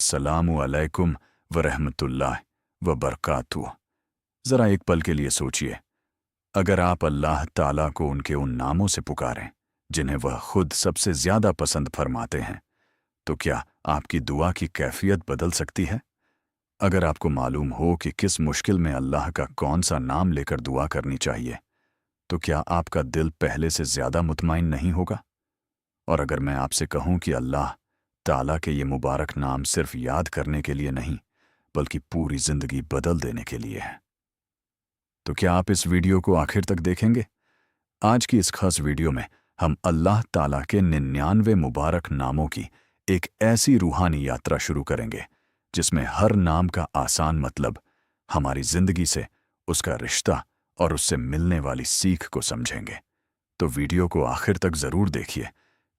अस्सलामु अलैकुम व रहमतुल्लाह व बरकातुह। ज़रा एक पल के लिए सोचिए, अगर आप अल्लाह ताला को उनके उन नामों से पुकारें जिन्हें वह खुद सबसे ज़्यादा पसंद फरमाते हैं, तो क्या आपकी दुआ की कैफियत बदल सकती है? अगर आपको मालूम हो कि किस मुश्किल में अल्लाह का कौन सा नाम लेकर दुआ करनी चाहिए, तो क्या आपका दिल पहले से ज़्यादा मुतमईन नहीं होगा? और अगर मैं आपसे कहूँ कि अल्लाह ताला के ये मुबारक नाम सिर्फ याद करने के लिए नहीं, बल्कि पूरी ज़िंदगी बदल देने के लिए है, तो क्या आप इस वीडियो को आखिर तक देखेंगे? आज की इस खास वीडियो में हम अल्लाह ताला के 99 मुबारक नामों की एक ऐसी रूहानी यात्रा शुरू करेंगे जिसमें हर नाम का आसान मतलब हमारी ज़िंदगी से उसका रिश्ता और उससे मिलने वाली सीख को समझेंगे। तो वीडियो को आखिर तक ज़रूर देखिए,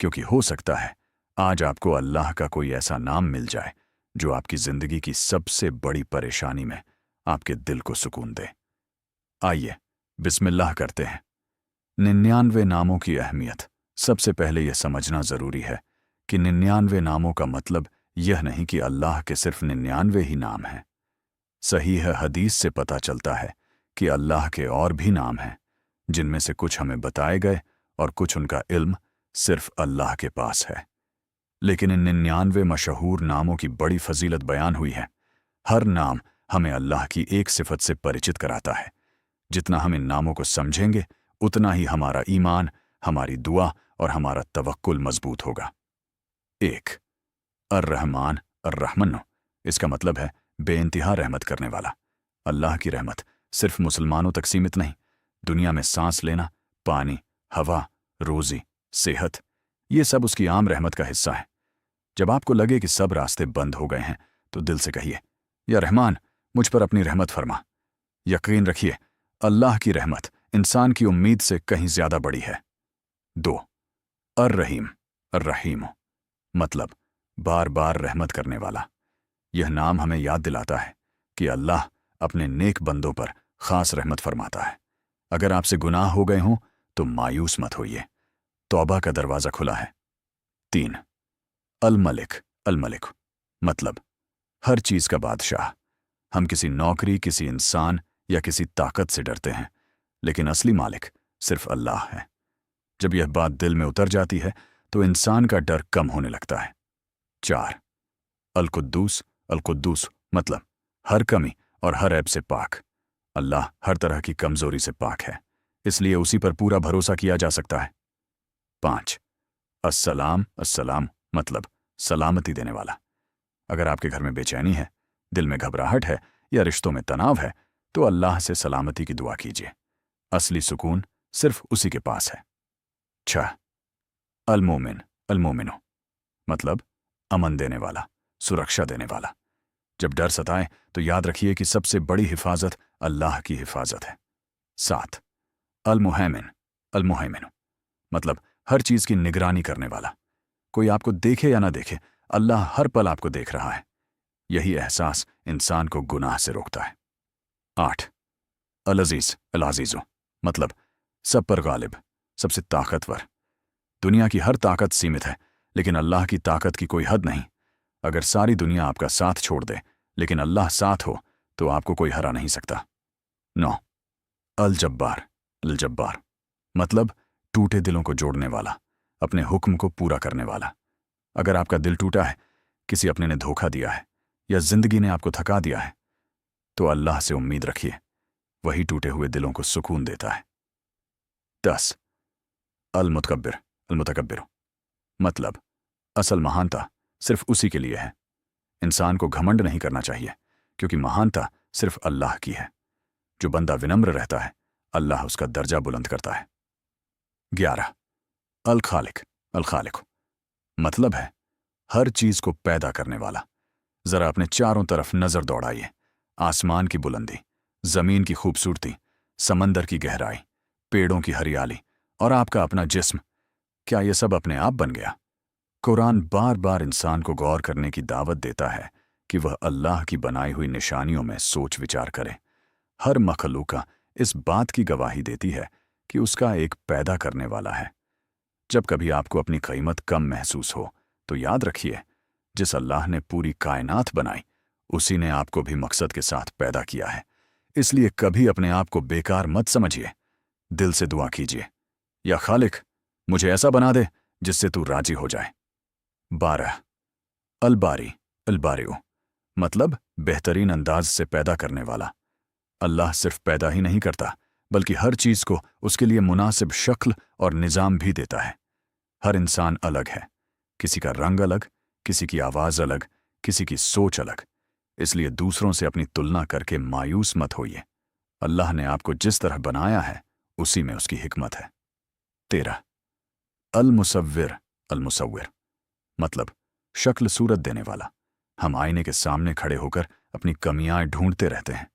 क्योंकि हो सकता है आज आपको अल्लाह का कोई ऐसा नाम मिल जाए जो आपकी ज़िंदगी की सबसे बड़ी परेशानी में आपके दिल को सुकून दे। आइए बिस्मिल्लाह करते हैं। 99 नामों की अहमियत। सबसे पहले यह समझना ज़रूरी है कि 99 नामों का मतलब यह नहीं कि अल्लाह के सिर्फ 99 ही नाम हैं। सही है, हदीस से पता चलता है कि अल्लाह के और भी नाम हैं, जिनमें से कुछ हमें बताए गए और कुछ उनका इल्म सिर्फ अल्लाह के पास है। लेकिन इन 99 मशहूर नामों की बड़ी फजीलत बयान हुई है। हर नाम हमें अल्लाह की एक सिफत से परिचित कराता है। जितना हम इन नामों को समझेंगे, उतना ही हमारा ईमान, हमारी दुआ और हमारा तवक्कुल मजबूत होगा। 1. अर्रहमान अर्रहमन। इसका मतलब है बेइंतहा रहमत करने वाला। अल्लाह की रहमत सिर्फ मुसलमानों तक सीमित नहीं। दुनिया में सांस लेना, पानी, हवा, रोजी, सेहत, ये सब उसकी आम रहमत का हिस्सा है। जब आपको लगे कि सब रास्ते बंद हो गए हैं, तो दिल से कहिए, या रहमान, मुझ पर अपनी रहमत फरमा। यकीन रखिए, अल्लाह की रहमत इंसान की उम्मीद से कहीं ज्यादा बड़ी है। 2. अर्रहीम अर्रहीम। मतलब बार बार रहमत करने वाला। यह नाम हमें याद दिलाता है कि अल्लाह अपने नेक बंदों पर खास रहमत फरमाता है। अगर आपसे गुनाह हो गए हों तो मायूस मत होइए, तौबा का दरवाज़ा खुला है। 3. अल-मलिक अल-मलिक। मतलब हर चीज़ का बादशाह। हम किसी नौकरी, किसी इंसान या किसी ताकत से डरते हैं, लेकिन असली मालिक सिर्फ अल्लाह है। जब यह बात दिल में उतर जाती है तो इंसान का डर कम होने लगता है। 4. अल-कुद्दूस अल-कुद्दूस। मतलब हर कमी और हर ऐब से पाक। अल्लाह हर तरह की कमजोरी से पाक है, इसलिए उसी पर पूरा भरोसा किया जा सकता है। 5. अस्सलाम अस्सलाम। मतलब सलामती देने वाला। अगर आपके घर में बेचैनी है, दिल में घबराहट है या रिश्तों में तनाव है, तो अल्लाह से सलामती की दुआ कीजिए। असली सुकून सिर्फ उसी के पास है। 6. अल-मोमिन अल-मोमिनो। मतलब अमन देने वाला, सुरक्षा देने वाला। जब डर सताए तो याद रखिए कि सबसे बड़ी हिफाजत अल्लाह की हिफाजत है। 7. अल-मुहैमिन अल-मुहैमिन। मतलब हर चीज़ की निगरानी करने वाला। कोई आपको देखे या ना देखे, अल्लाह हर पल आपको देख रहा है। यही एहसास इंसान को गुनाह से रोकता है। 8. अल-अज़ीज़ अल-अज़ीज़ो। मतलब सब पर गालिब, सबसे ताकतवर। दुनिया की हर ताकत सीमित है, लेकिन अल्लाह की ताकत की कोई हद नहीं। अगर सारी दुनिया आपका साथ छोड़ दे, लेकिन अल्लाह साथ हो, तो आपको कोई हरा नहीं सकता। 9. अल-जब्बार अल-जब्बार। मतलब टूटे दिलों को जोड़ने वाला, अपने हुक्म को पूरा करने वाला। अगर आपका दिल टूटा है, किसी अपने ने धोखा दिया है या जिंदगी ने आपको थका दिया है, तो अल्लाह से उम्मीद रखिए, वही टूटे हुए दिलों को सुकून देता है। 10. अल-मुतकब्बिर अल-मुतकब्बिर। मतलब असल महानता सिर्फ उसी के लिए है। इंसान को घमंड नहीं करना चाहिए, क्योंकि महानता सिर्फ अल्लाह की है। जो बंदा विनम्र रहता है, अल्लाह उसका दर्जा बुलंद करता है। 11. अल-खालिक अल-खालिक। मतलब है हर चीज को पैदा करने वाला। जरा अपने चारों तरफ नजर दौड़ाइए। आसमान की बुलंदी, जमीन की खूबसूरती, समंदर की गहराई, पेड़ों की हरियाली और आपका अपना जिस्म, क्या यह सब अपने आप बन गया? कुरान बार बार इंसान को गौर करने की दावत देता है कि वह अल्लाह की बनाई हुई निशानियों में सोच विचार करे। हर मखलूका इस बात की गवाही देती है कि उसका एक पैदा करने वाला है। जब कभी आपको अपनी कीमत कम महसूस हो, तो याद रखिए, जिस अल्लाह ने पूरी कायनात बनाई, उसी ने आपको भी मकसद के साथ पैदा किया है। इसलिए कभी अपने आप को बेकार मत समझिए। दिल से दुआ कीजिए, या खालिक मुझे ऐसा बना दे जिससे तू राजी हो जाए। 12 अलबारी अलबारियो मतलब बेहतरीन अंदाज से पैदा करने वाला। अल्लाह सिर्फ पैदा ही नहीं करता, बल्कि हर चीज़ को उसके लिए मुनासिब शक्ल और निज़ाम भी देता है। हर इंसान अलग है, किसी का रंग अलग, किसी की आवाज़ अलग, किसी की सोच अलग। इसलिए दूसरों से अपनी तुलना करके मायूस मत होइए। अल्लाह ने आपको जिस तरह बनाया है, उसी में उसकी हिकमत है। 13 अल-मुसव्विर अल-मुसव्विर मतलब शक्ल सूरत देने वाला। हम आईने के सामने खड़े होकर अपनी कमियां ढूंढते रहते हैं,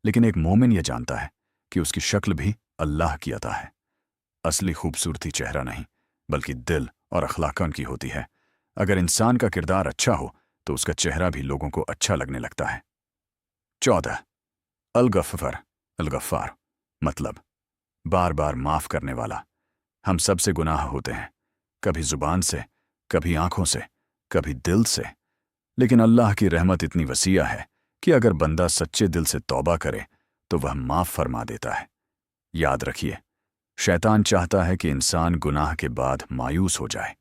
लेकिन एक मोमिन यह जानता है कि उसकी शक्ल भी अल्लाह की अता है। असली खूबसूरती चेहरा नहीं, बल्कि दिल और अखलाकन की होती है। अगर इंसान का किरदार अच्छा हो तो उसका चेहरा भी लोगों को अच्छा लगने लगता है। 14 अल-गफ्फार अल-गफ्फार मतलब बार बार माफ करने वाला। हम सबसे गुनाह होते हैं, कभी जुबान से, कभी आंखों से, कभी दिल से। लेकिन अल्लाह की रहमत इतनी वसीया है कि अगर बंदा सच्चे दिल से तौबा करे तो वह माफ फरमा देता है। याद रखिए, शैतान चाहता है कि इंसान गुनाह के बाद मायूस हो जाए,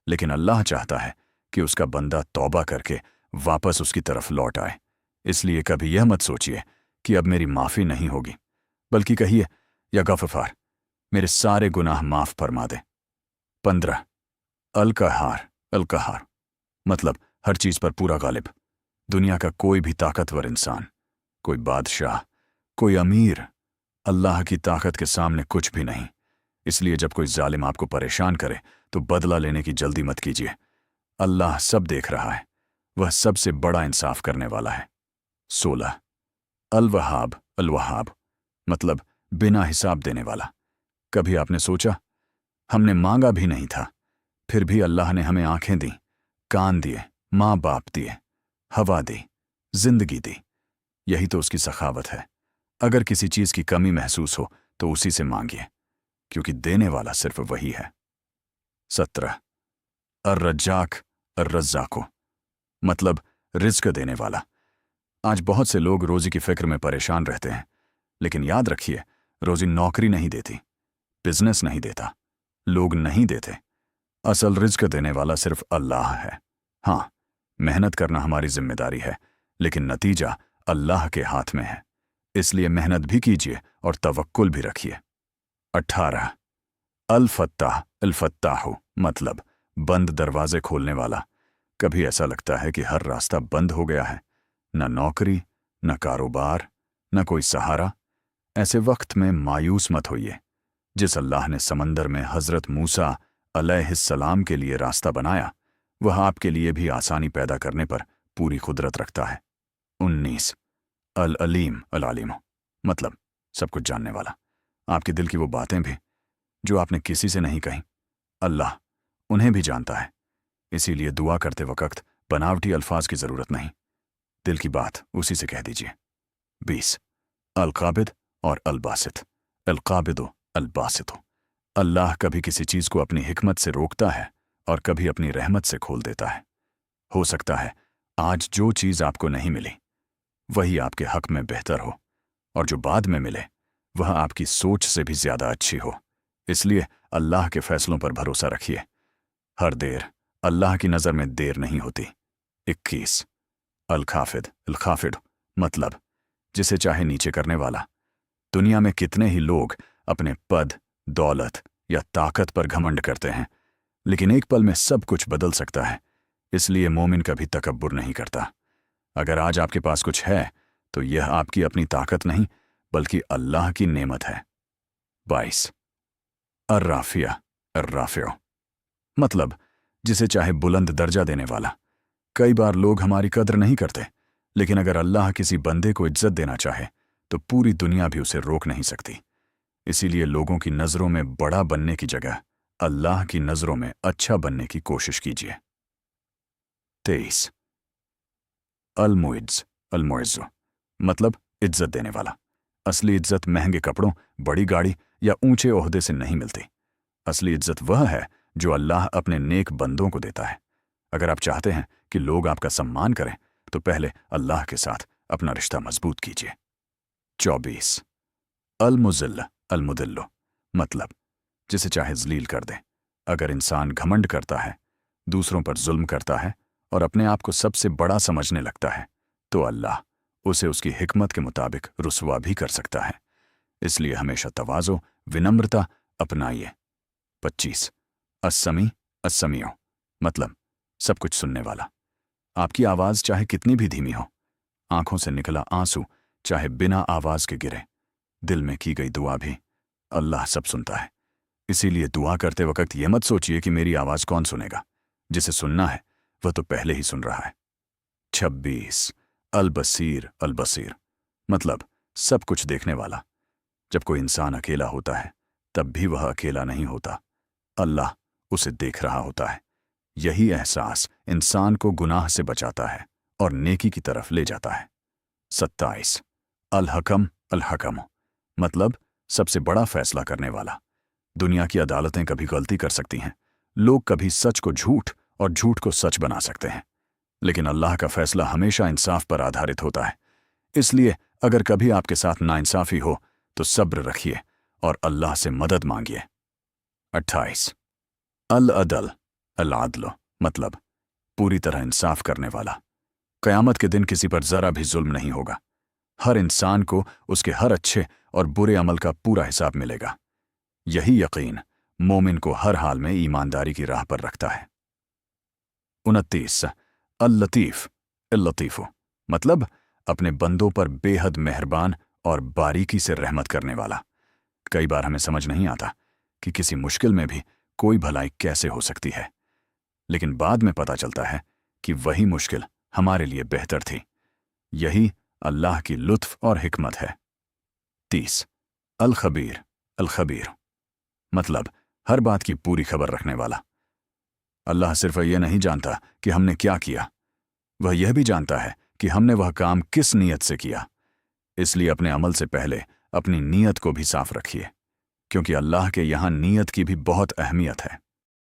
लेकिन अल्लाह चाहता है कि उसका बंदा तौबा करके वापस उसकी तरफ लौट आए। इसलिए कभी यह मत सोचिए कि अब मेरी माफ़ी नहीं होगी, बल्कि कहिए, या गफ्फार मेरे सारे गुनाह माफ फरमा दे। 15 अल-कहहार अल-कहहार मतलब हर चीज़ पर पूरा गालिब। दुनिया का कोई भी ताकतवर इंसान, कोई बादशाह, कोई अमीर, अल्लाह की ताकत के सामने कुछ भी नहीं। इसलिए जब कोई जालिम आपको परेशान करे तो बदला लेने की जल्दी मत कीजिए। अल्लाह सब देख रहा है, वह सबसे बड़ा इंसाफ करने वाला है। 16 अल-वहाब अल-वहाब मतलब बिना हिसाब देने वाला। कभी आपने सोचा, हमने मांगा भी नहीं था, फिर भी अल्लाह ने हमें आंखें दी, कान दिए, माँ बाप दिए, हवा दी, जिंदगी दी। यही तो उसकी सखावत है। अगर किसी चीज़ की कमी महसूस हो तो उसी से मांगिए, क्योंकि देने वाला सिर्फ वही है। 17 अर्रज्जाक अर्रज़्ज़ाको मतलब रिज़्क देने वाला। आज बहुत से लोग रोज़ी की फिक्र में परेशान रहते हैं, लेकिन याद रखिए, रोज़ी नौकरी नहीं देती, बिजनेस नहीं देता, लोग नहीं देते। असल रिज़्क देने वाला सिर्फ अल्लाह है। हाँ, मेहनत करना हमारी जिम्मेदारी है, लेकिन नतीजा अल्लाह के हाथ में है। इसलिए मेहनत भी कीजिए और तवक्कुल भी रखिए। 18 अल-फत्ताह अल-फत्ताहु मतलब बंद दरवाजे खोलने वाला। कभी ऐसा लगता है कि हर रास्ता बंद हो गया है, न नौकरी, न कारोबार, न कोई सहारा। ऐसे वक्त में मायूस मत होइए। जिस अल्लाह ने समंदर में हज़रत मूसा अलैहिस्सलाम के लिए रास्ता बनाया, वह आपके लिए भी आसानी पैदा करने पर पूरी कुदरत रखता है। 19 अल-अलीम अल-अलीम मतलब सब कुछ जानने वाला। आपके दिल की वो बातें भी जो आपने किसी से नहीं कही, अल्लाह उन्हें भी जानता है। इसीलिए दुआ करते वक्त बनावटी अल्फाज की ज़रूरत नहीं, दिल की बात उसी से कह दीजिए। 20 अल-काबिद और अल-बासित अल-काबिदो अल-बासितो अल्लाह कभी किसी चीज़ को अपनी हिकमत से रोकता है और कभी अपनी रहमत से खोल देता है। हो सकता है आज जो चीज़ आपको नहीं मिली वही आपके हक में बेहतर हो, और जो बाद में मिले वह आपकी सोच से भी ज़्यादा अच्छी हो। इसलिए अल्लाह के फैसलों पर भरोसा रखिए। हर देर अल्लाह की नज़र में देर नहीं होती। 21 अल-खाफिद अल-खाफिद मतलब जिसे चाहे नीचे करने वाला। दुनिया में कितने ही लोग अपने पद, दौलत या ताकत पर घमंड करते हैं, लेकिन एक पल में सब कुछ बदल सकता है। इसलिए मोमिन कभी तकब्बुर नहीं करता। अगर आज आपके पास कुछ है तो यह आपकी अपनी ताकत नहीं, बल्कि अल्लाह की नेमत है। 22 अर्राफिया अर्राफियो मतलब जिसे चाहे बुलंद दर्जा देने वाला। कई बार लोग हमारी कद्र नहीं करते, लेकिन अगर अल्लाह किसी बंदे को इज्जत देना चाहे तो पूरी दुनिया भी उसे रोक नहीं सकती। इसीलिए लोगों की नज़रों में बड़ा बनने की जगह अल्लाह की नज़रों में अच्छा बनने की कोशिश कीजिए। 23 अल-मुइज़्ज़ अल-मुइज़्ज़ मतलब इज्जत देने वाला। असली इज्जत महंगे कपड़ों, बड़ी गाड़ी या ऊंचे ओहदे से नहीं मिलती। असली इज्जत वह है जो अल्लाह अपने नेक बंदों को देता है। अगर आप चाहते हैं कि लोग आपका सम्मान करें तो पहले अल्लाह के साथ अपना रिश्ता मजबूत कीजिए। 24 अल-मुज़िल्ल अल-मुदिल्लु, मतलब जिसे चाहे जलील कर दे। अगर इंसान घमंड करता है, दूसरों पर जुल्म करता है और अपने आप को सबसे बड़ा समझने लगता है, तो अल्लाह उसे उसकी हिकमत के मुताबिक रुसवा भी कर सकता है। इसलिए हमेशा तवाज़ो, विनम्रता अपनाइए। 25 अस्समी अस्समीओ, मतलब सब कुछ सुनने वाला। आपकी आवाज़ चाहे कितनी भी धीमी हो, आंखों से निकला आंसू चाहे बिना आवाज़ के गिरे, दिल में की गई दुआ भी अल्लाह सब सुनता है। इसीलिए दुआ करते वक्त ये मत सोचिए कि मेरी आवाज़ कौन सुनेगा। जिसे सुनना है वह तो पहले ही सुन रहा है। 26 अल-बसीर अल-बसीर, मतलब सब कुछ देखने वाला। जब कोई इंसान अकेला होता है तब भी वह अकेला नहीं होता, अल्लाह उसे देख रहा होता है। यही एहसास इंसान को गुनाह से बचाता है और नेकी की तरफ ले जाता है। 27 अल-हकम अल-हकम, मतलब सबसे बड़ा फैसला करने वाला। दुनिया की अदालतें कभी गलती कर सकती हैं, लोग कभी सच को झूठ और झूठ को सच बना सकते हैं, लेकिन अल्लाह का फैसला हमेशा इंसाफ पर आधारित होता है। इसलिए अगर कभी आपके साथ नाइंसाफी हो तो सब्र रखिए और अल्लाह से मदद मांगिए। 28 अल-अदल अल-आदल, मतलब पूरी तरह इंसाफ करने वाला। क़यामत के दिन किसी पर ज़रा भी जुल्म नहीं होगा। हर इंसान को उसके हर अच्छे और बुरे अमल का पूरा हिसाब मिलेगा। यही यकीन मोमिन को हर हाल में ईमानदारी की राह पर रखता है। 29 अल-लतीफ़ अल-लतीफ़ु, मतलब अपने बंदों पर बेहद मेहरबान और बारीकी से रहमत करने वाला। कई बार हमें समझ नहीं आता कि किसी मुश्किल में भी कोई भलाई कैसे हो सकती है, लेकिन बाद में पता चलता है कि वही मुश्किल हमारे लिए बेहतर थी। यही अल्लाह की लुत्फ़ और हिकमत है। 30 अल-खबीर अल-खबीर, मतलब हर बात की पूरी खबर रखने वाला। अल्लाह सिर्फ यह नहीं जानता कि हमने क्या किया, वह यह भी जानता है कि हमने वह काम किस नीयत से किया। इसलिए अपने अमल से पहले अपनी नीयत को भी साफ रखिए, क्योंकि अल्लाह के यहाँ नीयत की भी बहुत अहमियत है।